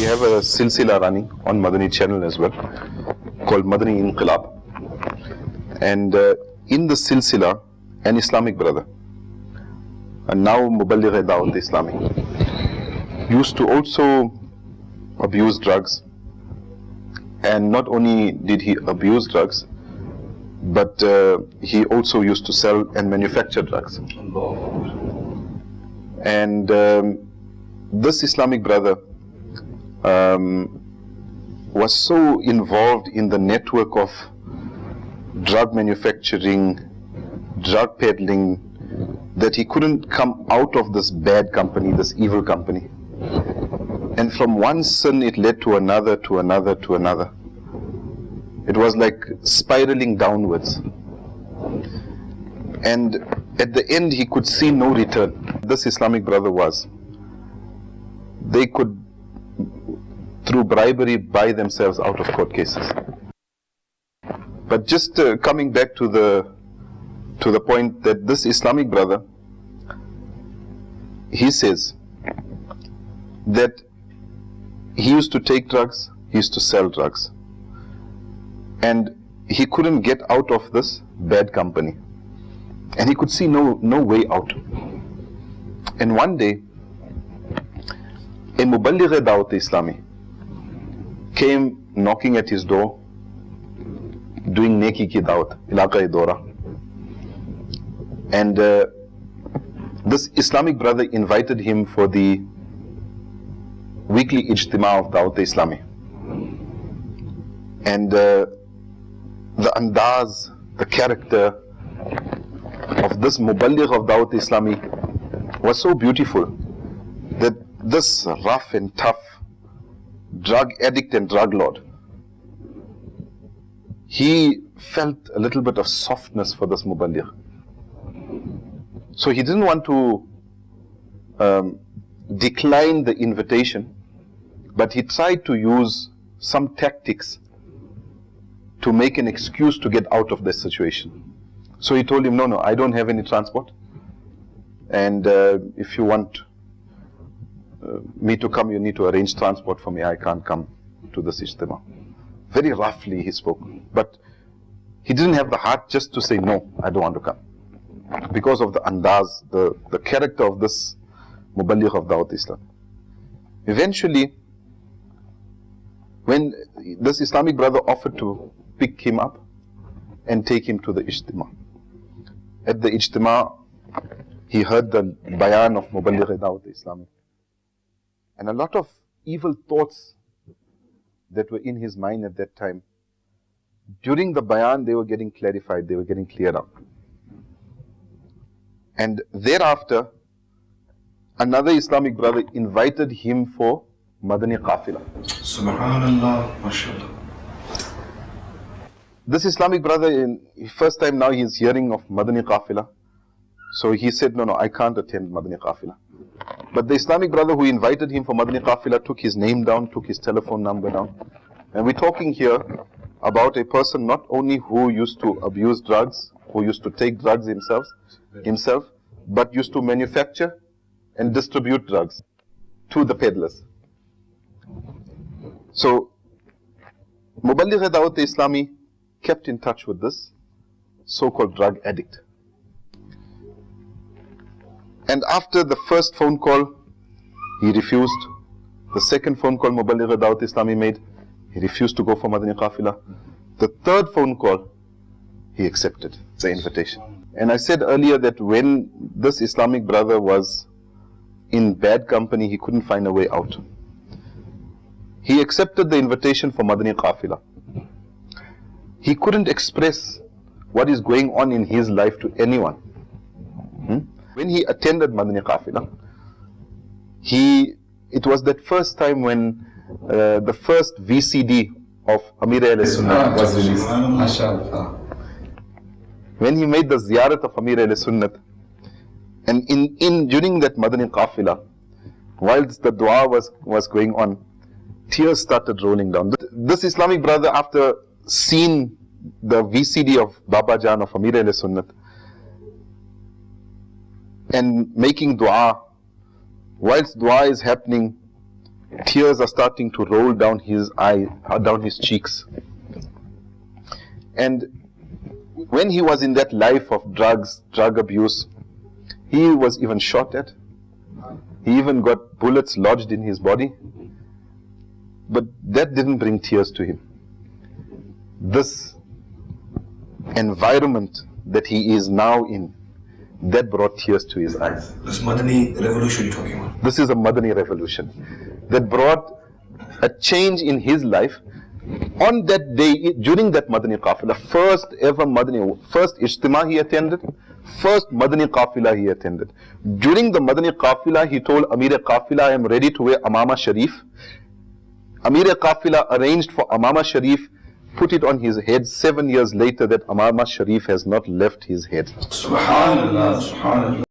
We have a silsila running on Madani channel as well, called Madani Inqilab. And in the silsila, an Islamic brother, and now Muballigh DawateIslami, used to also abuse drugs. And not only did he abuse drugs, but he also used to sell and manufacture drugs. And this Islamic brother was so involved in the network of drug manufacturing, drug peddling, that he couldn't come out of this bad company, this evil company. And from one sin it led to another, to another, to another. It was like spiraling downwards. And at the end he could see no return. This Islamic brother was, they could through bribery buy themselves out of court cases. But just coming back to the point that this Islamic brother, he says that he used to take drugs, he used to sell drugs, and he couldn't get out of this bad company, and he could see no way out. And one day a Muballigh DawateIslami came knocking at his door, doing neki ki dawat, ilaqai dora. And this Islamic brother invited him for the weekly ijtima of DawateIslami. And the andaz, the character of this Muballigh of DawateIslami was so beautiful that this rough and tough drug addict and drug lord, he felt a little bit of softness for this Muballigh. So he didn't want to decline the invitation, but he tried to use some tactics to make an excuse to get out of this situation. So he told him, no, I don't have any transport, and if you want me to come, you need to arrange transport for me. I can't come to this ijtima. Very roughly he spoke, but he didn't have the heart just to say, no, I don't want to come, because of the andaz, the character of this Muballigh of DawateIslam. Eventually, when this Islamic brother offered to pick him up and take him to the ijtima, at the ijtima he heard the Bayan of Muballigh DawateIslami, and a lot of evil thoughts that were in his mind at that time, during the Bayan they were getting clarified, they were getting cleared up. And thereafter, another Islamic brother invited him for Madani Qafila. Subhanallah, mashallah. This Islamic brother, first time now he is hearing of Madani Qafila. So he said, no, I can't attend Madani Qafila. But the Islamic brother who invited him for Madani Qafila took his name down, took his telephone number down. And we're talking here about a person not only who used to abuse drugs, who used to take drugs himself, but used to manufacture and distribute drugs to the peddlers. So Muballigh DawateIslami kept in touch with this so-called drug addict. And after the first phone call, he refused. The second phone call Muballigh DawateIslami made, he refused to go for Madani Qafila. The third phone call, he accepted the invitation. And I said earlier that when this Islamic brother was in bad company, he couldn't find a way out. He accepted the invitation for Madani Qafila. He couldn't express what is going on in his life to anyone. When he attended Madani Qafila, it was that first time when the first VCD of Amir al-Sunnat was released. When he made the ziyarat of Amir al-Sunnat, and during that Madani Qafila, whilst the dua was going on, tears started rolling down. This Islamic brother, after seeing the VCD of Baba Jan of Amir al-Sunnat and making dua, whilst dua is happening, tears are starting to roll down his down his cheeks. And when he was in that life of drug abuse, he was even shot at. He even got bullets lodged in his body. But that didn't bring tears to him. This environment that he is now in, that brought tears to his eyes. This Madani revolution you're talking about. This is a Madani revolution that brought a change in his life. On that day, during that Madani Qafila, first Ijtima he attended, first Madani Qafila he attended. During the Madani Qafila, he told Amir Qafila, I am ready to wear Amama Sharif. Amir Qafila arranged for Amama Sharif, put it on his head. 7 years later, that Amama Sharif has not left his head. Subhanallah, Subhanallah.